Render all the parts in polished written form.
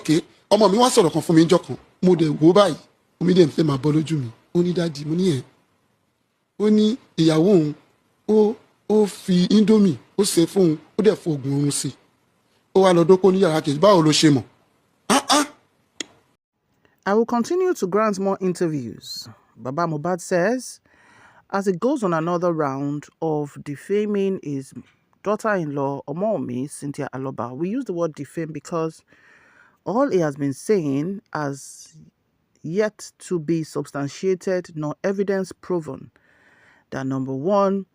okay ọmọ mi wá sọ̀rọ̀ kan fún mi níjọ́ kan mo dẹ̀ wò báyìí omi dẹ̀ ń fẹ́ máa bọ́ lójú mi ó ní dáàdi mo ní ẹ̀ ó ní ìyàwó òun ó fi indomie ó ṣe fún òun ó dẹ̀ fo oògùn oorun sí ó wá lọ dóko ní yàrá kejì báwo ló ṣe mọ̀. I will continue to grant more interviews. Baba Mohbad says, as it goes on another round of defaming his daughter-in-law, Wunmi, Cynthia Aloba. We use the word defame because all he has been saying has yet to be substantiated nor evidence proven that, number one,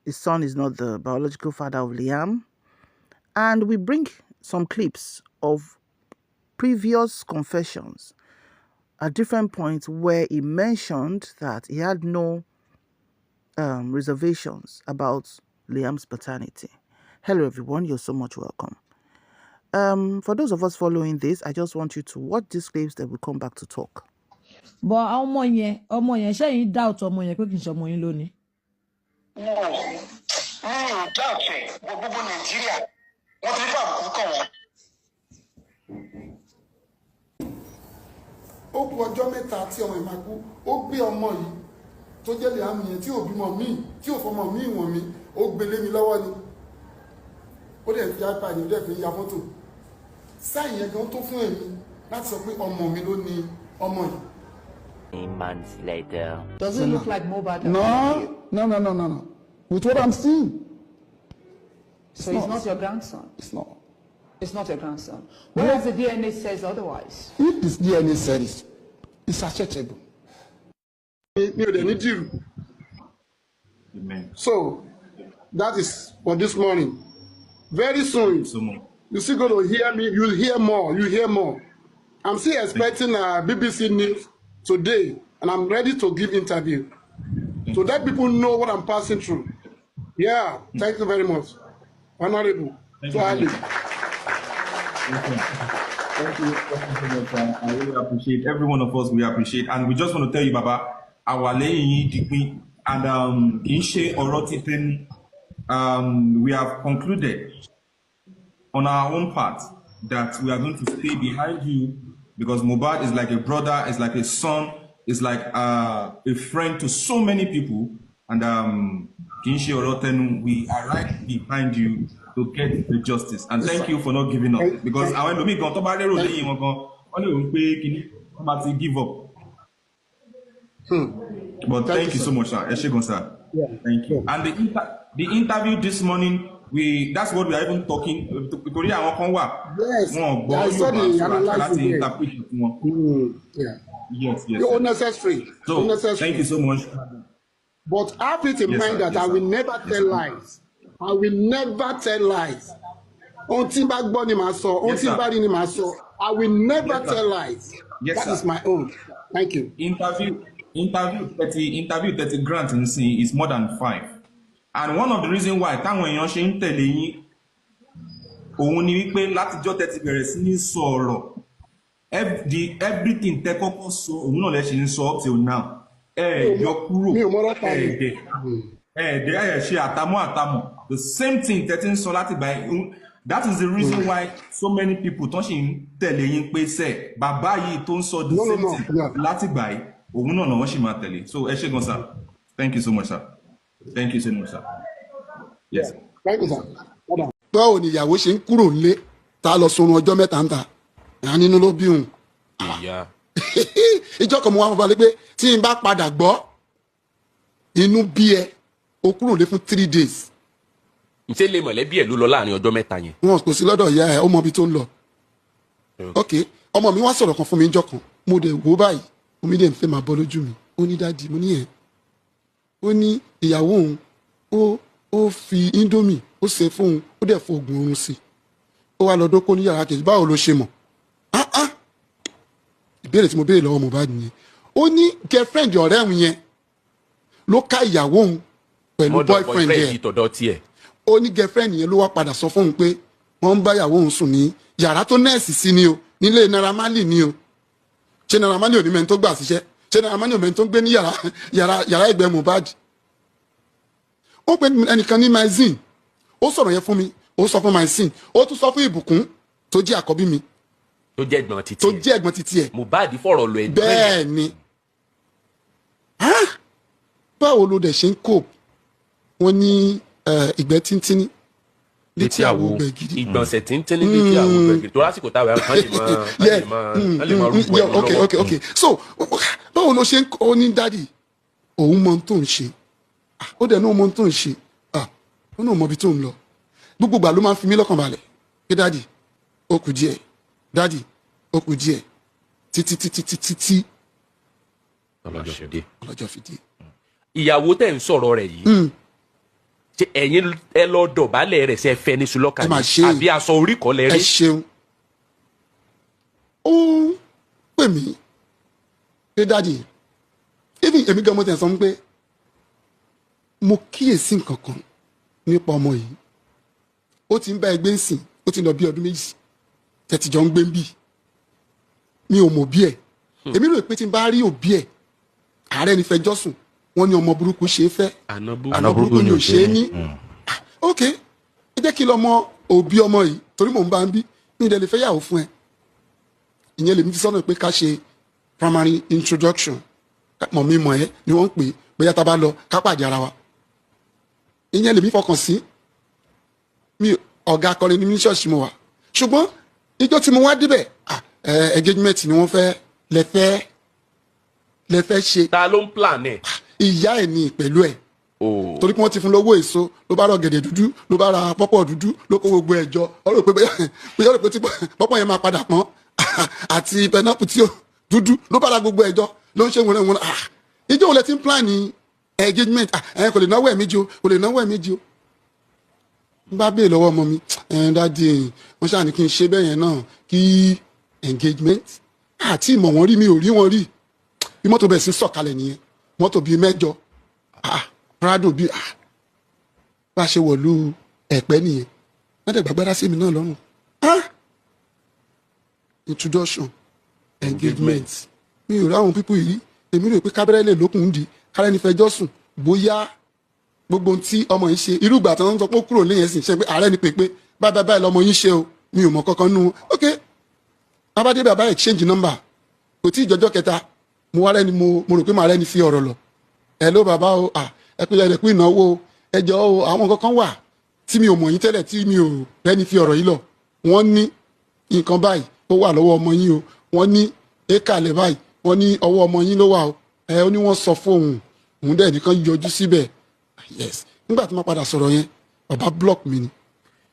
his son is not the biological father of Liam. And we bring some clips of previous confessions at different points where he mentioned that he had no reservations about Liam's paternity. Hello everyone, you're so much welcome. For those of us following this, I just want you to watch these clips, then we'll come back to talk. But ọmọ yẹn ṣé yín doubt ọmọ yẹn pé kì í ṣe ọmọ yín lónìí. Doubt ẹ̀ gbogbo Nàìjíríà wọ́n ti rí àbùkù kàn wọ́n. Ó kù ọjọ́ mẹ́ta tí ọmọ ìmá kú ó gbé ọmọ yìí tó jẹ́ lè àmì yẹn tí ò bímọ míì tí ò fọmọ míì wọ̀n mi ó gbélé mi lọ́wọ́ ni ó dẹ̀ fi iPad ó dẹ̀ fi ya fọ́tò sáì yẹn gan tó fún èmi láti sọ pé ọmọ mi ló ní ọmọ yìí. 8 months later. Does it look like Mohbad? No. With what I'm seeing. So it's not your grandson? It's not. It's not your grandson. Whereas the DNA says otherwise. If this DNA says it's acceptable. Amen. So that is for this morning. Very soon, you're still going to hear me. You'll hear more. You hear more. I'm still expecting BBC News today, and I'm ready to give interview to let people know what I'm passing through. Yeah, thank you very much, Honorable. Thank you. Thank you so much. I really appreciate every one of us. We appreciate, and we just want to tell you, Baba, our lady and Kinshe Orotipen, we have concluded on our own part that we are going to stay behind you because Mohbad is like a brother, is like a son, is like a friend to so many people, and Kinshe Oroten, we are right behind you to get the justice. And thank you for not giving up. Because I went to give up. But thank you so much, sir. Yeah. Thank you. And the interview this morning, that's what we are even talking. Yes. I saw the analysis. Yeah. Yes. You're unnecessary. So, unnecessary. Thank you so much. But have it in mind that I will never tell lies. I will never tell lies. I will never tell lies. That is my own. Thank you. Interview 30 grant in C is more than 5. And one of the reasons why táwọn èèyàn ṣe ń tẹ̀lé yín òun ni wípé látijọ́ tẹ́ ti bẹ̀rẹ̀ sí ní sọ̀rọ̀ everything tẹ́ kọ́kọ́ sọ òun náà lẹ ṣe ń sọ up till now yọ kúrò ṣe àtàmọ́ the same thing tẹ́ ti ń sọ láti gbà that is the reason why so many people tó ṣe ń tẹ̀lé yín pé sẹ́ bàbá yìí tó ń sọ the same thing láti gbà yìí òun náà wọ́n ṣì máa tẹ̀lé so ẹ ṣé gan sir. Thank you so much, sir. Thank you so much, sir. Yes. Thank you, sir. Báwo ni ìyàwó ṣe ń kúrò nílé tá lọ sunrun ọjọ́ mẹ́ta ń ta ìyá nínú ló bí òun. Ìjọ kan mo wá fún balẹ̀ pé tí n bá padà gbọ́ inú bí ẹ o kúrò nílé fún 3 days. Ǹṣe lè mọ̀lẹ́bí ẹ̀ ló lọ láàrin ọjọ́ mẹ́ta yẹn. Wọn kò sí lọ́dọ̀ ìyá ẹ̀ ó mọ ibi tó ń lọ. Ok ọmọ mi wá sọ̀rọ̀ kan fún mi níjọ́ kan mo dẹ̀ wò báyìí omi dẹ̀ ń fẹ́ máa bọ́ lójú mi ó ní dáàdi mo ní ẹ̀ ó ní ìyàwó òun ó fi indomie ó ṣe fún òun ó dẹ̀ fo oògùn oorun sí ó wá lọ dóko ní yàrá kejì báwo ló ṣe mọ̀ ìbéèrè tí mo béèrè lọ́wọ́ Mohbad nìyẹn ó ní girlfriend ọ̀rẹ́ òun yẹn ló ká ìyàwó òun pẹ̀lú boyfriend yẹn ó ní girlfriend yẹn ló wá padà sọ fún òun pé wọ́n ń bá ìyàwó òun sùn ní yàrá tó nẹ́ẹ̀sì sí ni o nílé Naira Marley ni o ṣé Naira Marley ò ní mẹ́ni tó gbà síṣẹ́ ṣé Naira Marley ò mẹ́ni tó ń gbé ní yàrá ẹgbẹ́ Mohbad ó pe ẹnìkan ní Maxine ó sọ̀rọ̀ yẹn fún mi ó sọ fún Maxine ó tún sọ fún Ìbùkún tó jẹ́ àkọ́bí mi tó jẹ́ ẹ̀gbọ́n títí tó ẹ̀. jẹ́ ẹ̀gbọ́n títí ẹ̀. Mohbad fọ̀rọ̀ lọ ẹ̀gbọ́n bẹ́ẹ̀ ni báwo ló dẹ̀ ṣe ń kó wọn ní ìgbẹ́ tíntínní létí àwo gbẹ̀gìrì. ìgbọ̀nsẹ̀ tíntínní létí àwo gbẹ̀gìrì tó lásìkò táwọn ẹ̀rọ lè máa rúbọ ẹ̀rọ lọ́wọ́. okay so báwo ló ṣe ń kó ní dádì òun mọ ohun tó ń ṣe ó dẹ̀ náà mọ ohun tó ń ṣe ó náà mọ ibi tó ń lọ gbogbo ìgbà ló máa ń fi mí lọ́kàn balẹ̀ pé dádì ó kù díẹ̀ dádì ó kù díẹ̀ títí ọlọ́jọ́ fi dé. ìyàwó tẹ̀ ń sọ̀rọ̀ rẹ̀ yìí ṣe ẹ̀yin ẹ lọ dọ̀bálẹ̀ rẹ̀ ṣe fẹ́ ní sulọ́kà ni àbí aṣọ orí kọ́ lẹ rí. ẹ ṣeun ó pè mí pé dádì èmi gan mo tẹ̀ sọ pé mo kíyèsí nǹkan kan nípa ọmọ yìí ó ti ń bá ẹgbẹ́ ń sìn ó ti lọ bí ọdún méjì tẹ̀tìjọ́ ń gbé ń bì mi ò mọ̀ bí ẹ̀ èmi rò pé tí n bá rí òbí ẹ̀ ààrẹ ní fẹjọ́ sùn wọ́n ní ọmọ burúkú ṣe é fẹ́ àná burúkú ni ò ṣe é ní ok ẹ jẹ́ kí n lọ mọ òbí ọmọ yìí torí mò ń bá ń bí ní ìdẹ́lẹ̀ fẹ́ yàwó fún ẹ ìyẹn lèmi fi sọ́nà pé ká ṣe primary introduction mọ̀ mi mọ̀ ẹ́ ni wọ́n ń pè bóyá tá a bá lọ ká pàdé ara wa ìyẹn lèmi fọkàn sí mi ọ̀gá akọrin ní ṣọ́ọ̀ṣì mo wà ṣùgbọ́n ìjọ tí mo wá débẹ̀ engagement ni wọ́n fẹ́ lẹ́fẹ́ ṣe. ta ló ń plan ẹ̀. ìyá ẹ̀ ní pẹ̀lú ẹ̀ torí pé wọ́n ti fún lówó èso ló bá rọ gẹ̀dẹ̀ dúdú ló bá ra pọ́pọ̀ dúdú ló kó gbogbo ẹ̀ jọ ọ rò pé tí pọ́pọ̀ yẹn máa padà pọ́n àti pẹnápù tí ó dúdú ló bá ra gbogbo ẹ̀ jọ ló ń ṣe wọn ìjọ wo lẹ ti ń plan ní engagement kò lè náwó ẹ̀ méjì o kò lè náwó ẹ̀ méjì o n bá bèè lọ́wọ́ ọmọ mi dáadé wọ́n ṣáà ní kí n ṣe bẹ́ẹ̀ yẹn náà kí engagement àti ìmọ̀ wọn rí mi ò rí wọn rí bí mọ́tò bẹ̀rẹ̀ sí sọ̀kalẹ̀ nìyẹn mọ́tò bíi mẹ́jọ prado bíi bá a ṣe wọ̀lú ẹ̀pẹ́ nìyẹn wọ́n dẹ̀ gbàgbára sí mi náà lọ́rùn introduction engagement mi ò rí àwọn pípọ̀ yìí èmi rò pé kábẹ́rẹ́ lè lókun di kárẹ́ni fẹjọ́ sùn bóyá gbogbo tí ọmọ yìí ṣe irú ìgbà tí wọ́n ń sọ pé ó kúrò léyìn ẹ̀sìn ṣe pé ààrẹ ni pèpè báyìí lọmọ yìí ṣe o mi ò mọ̀ kankan nù ok abádé bàbá exchange number kò tí ìjọjọ́ kẹta mo wá rẹ́ni mo rò pé màá rẹ́ni fi ọ̀rọ̀ lọ ẹ ló bàbá o ẹ pé ẹ̀rẹ̀ pé ìnáwó ẹjọ́ o àwọn kankan wà tí mi ò mọ̀ yín tẹ́lẹ̀ tí mi ò rẹ́ni fi ọ̀rọ̀ yìí lọ wọ́n ní nǹkan báyìí ó wà lọ́wọ́ ọmọ yín o wọ́n ní ékàlẹ̀ báyìí wọ́n ní ọwọ́ ọmọ yín ló wà o ó ní wọ́n sọ fún òun dẹ̀ nìkan yọjú síbẹ̀ yes nígbà tí wọ́n padà sọ̀rọ̀ yẹn bàbá block mi ni.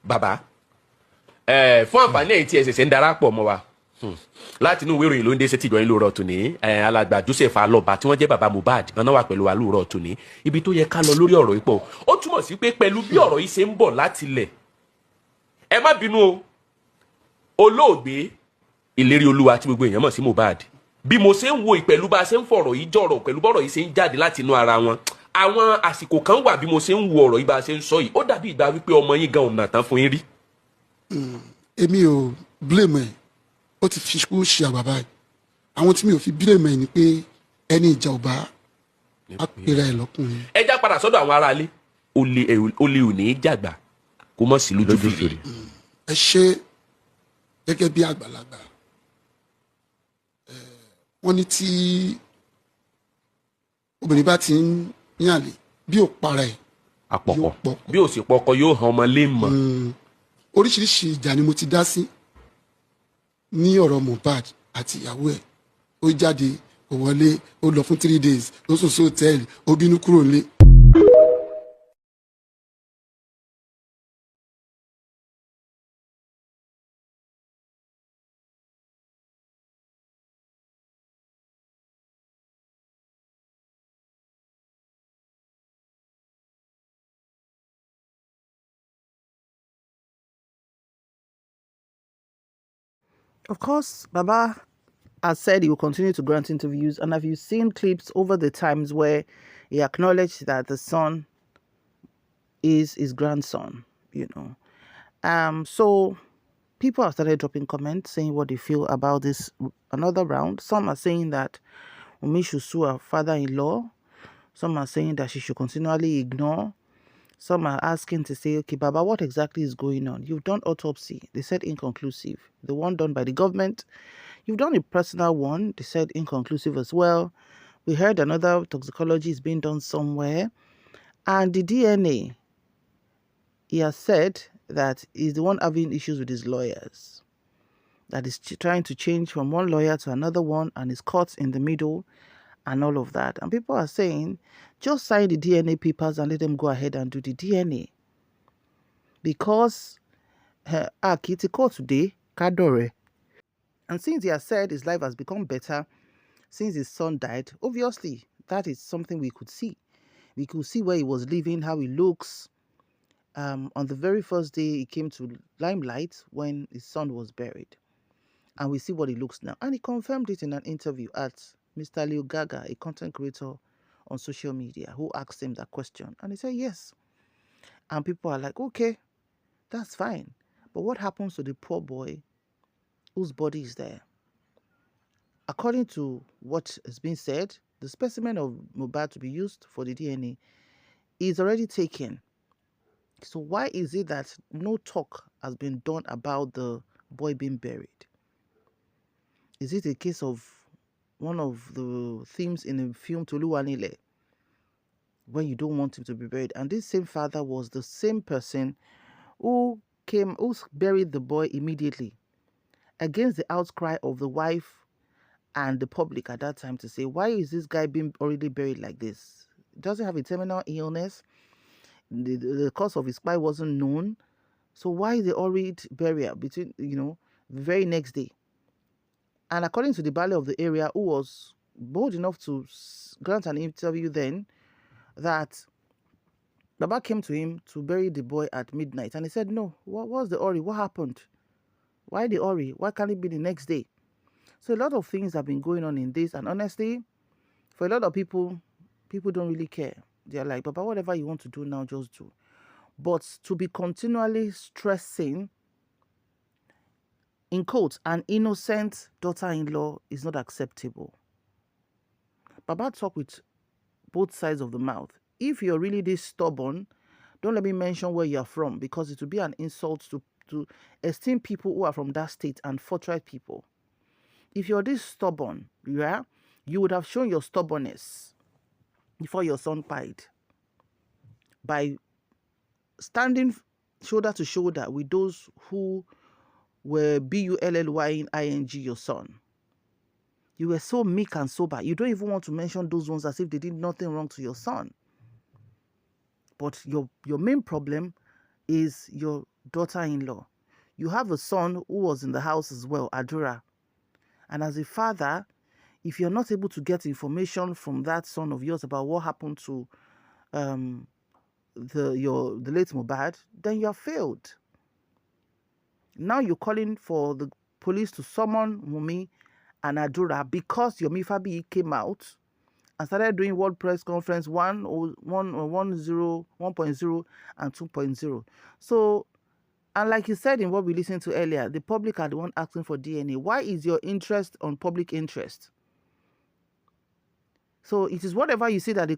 bàbá fún àǹfààní èyí tí ẹ ṣẹ̀ṣẹ̀ ń darapọ̀ mọ́ wa láti inú ìwé ìròyìn ló ń dé sétí ìjọyìn lóòrọ̀ tòní alàgbà Joseph Alọba tí wọ́n jẹ́ bàbá Mohbad náà wà pẹ̀lú wa lóòrọ̀ tòní ibi tó yẹ ká lọ lórí ọ̀rọ̀ yìí pọ̀ ó túmọ̀ sí pé pẹ̀lú bí ọ̀rọ̀ yìí ṣe ń bọ̀ láti ilẹ̀ ẹ má bínú o olóògbé ìlérí olúwa tí gbogbo èèyàn mọ̀ sí Mohbad bí mo ṣe ń wo ìpẹ̀lú bá a ṣe ń fọ̀rọ̀ yìí jọ̀rọ̀ pẹ̀lú bọ́rọ̀ yìí ṣe ń jáde láti inú ara wọn àwọn àsìkò kan wà bí mo ṣe ń wo ọ̀rọ̀ yìí bá a ṣe ń sọ yìí ó dàbí ìgbà wípé ọmọ yín gan ọ̀nà tán fún yín rí. èmi ò blame ẹ ó ti fi kú ṣe àgbà báyìí àwọn tí mi ò fi blame ẹ ni pé ẹni ìjà ò bá apẹ̀rẹ̀ ẹ lọ́kùnrin. ẹ já padà sọ́dọ̀ àwọn aráalé olè ò ní í jàgbà kó mọ̀ sí lójú fèrè. ẹ ṣe gẹ́gẹ́ bí àgbàlagbà wọ́n ní tí obìnrin bá ti ń yànlè bí ò para ẹ̀ àpọ̀pọ̀ bí ò sì pọkọ yóò hàn ọmọ lé mọ́. oríṣiríṣi ìjà ni mo ti dá sí ní ọ̀rọ̀ Mohbad àti ìyàwó ẹ̀ ó jáde ó wọlé ó lọ fún 3 days ó sùn sí hòtẹ́ẹ̀lì ó bínú kúrò nílé. Of course, Baba has said he will continue to grant interviews, and have you seen clips over the times where he acknowledged that the son is his grandson, you know. So people have started dropping comments saying what they feel about this another round. Some are saying that Wunmi should sue her father-in-law. Some are saying that she should continually ignore. Some are asking to say, okay, Baba, what exactly is going on? You've done autopsy. They said inconclusive. The one done by the government. You've done a personal one. They said inconclusive as well. We heard another toxicology is being done somewhere. And the DNA, he has said that he's the one having issues with his lawyers. That is trying to change from one lawyer to another one and is caught in the middle and all of that. And people are saying, just sign the DNA papers and let them go ahead and do the DNA. Because Kitiko today, Kadore. And since he has said his life has become better since his son died, obviously that is something we could see. We could see where he was living, how he looks. On the very first day he came to limelight when his son was buried. And we see what he looks now. And he confirmed it in an interview at Mr. Leo Gaga, a content creator on social media, who asked him that question. And he said yes. And people are like, okay, that's fine. But what happens to the poor boy whose body is there? According to what has been said, the specimen of Mohbad to be used for the DNA is already taken. So why is it that no talk has been done about the boy being buried? Is it a case of one of the themes in the film Toluwanile, when you don't want him to be buried? And this same father was the same person who buried the boy immediately, against the outcry of the wife and the public at that time, to say, why is this guy being already buried like this? Does he have a terminal illness? The cause of his spy wasn't known. So why is the already burial between, the very next day? And according to the Bale of the area, who was bold enough to grant an interview then, that Baba came to him to bury the boy at midnight. And he said, no, what's the Ori? What happened? Why the Ori? Why can't it be the next day? So a lot of things have been going on in this. And honestly, for a lot of people don't really care. They're like, Baba, whatever you want to do now, just do. But to be continually stressing, in quotes, an innocent daughter-in-law is not acceptable. Baba talk with both sides of the mouth. If you're really this stubborn, don't let me mention where you're from, because it will be an insult to esteem people who are from that state and forthright people. If you're this stubborn, you would have shown your stubbornness before your son died by standing shoulder to shoulder with those who were bullying your son. You were so meek and sober. You don't even want to mention those ones as if they did nothing wrong to your son. But your main problem is your daughter-in-law. You have a son who was in the house as well, Adura. And as a father, if you're not able to get information from that son of yours about what happened to the late Mohbad, then you have failed. Now you're calling for the police to summon Wunmi and Adura because your Mifabi came out and started doing World Press Conference 1.0 and 2.0. So, and like you said in what we listened to earlier, the public are the one asking for DNA. Why is your interest on public interest? So it is whatever you see that the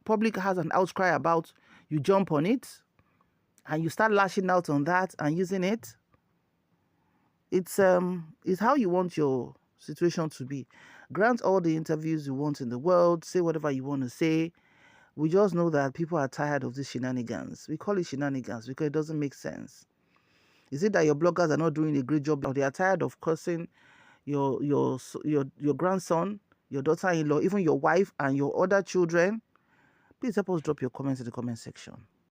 public has an outcry about, you jump on it and you start lashing out on that and using it. It's how you want your situation to be. Grant all the interviews you want in the world, say whatever you want to say. We just know that people are tired of these shenanigans. We call it shenanigans because it doesn't make sense. Is it that your bloggers are not doing a great job, or they are tired of cursing your grandson, your daughter-in-law, even your wife and your other children? Please help us drop your comments in the comment section.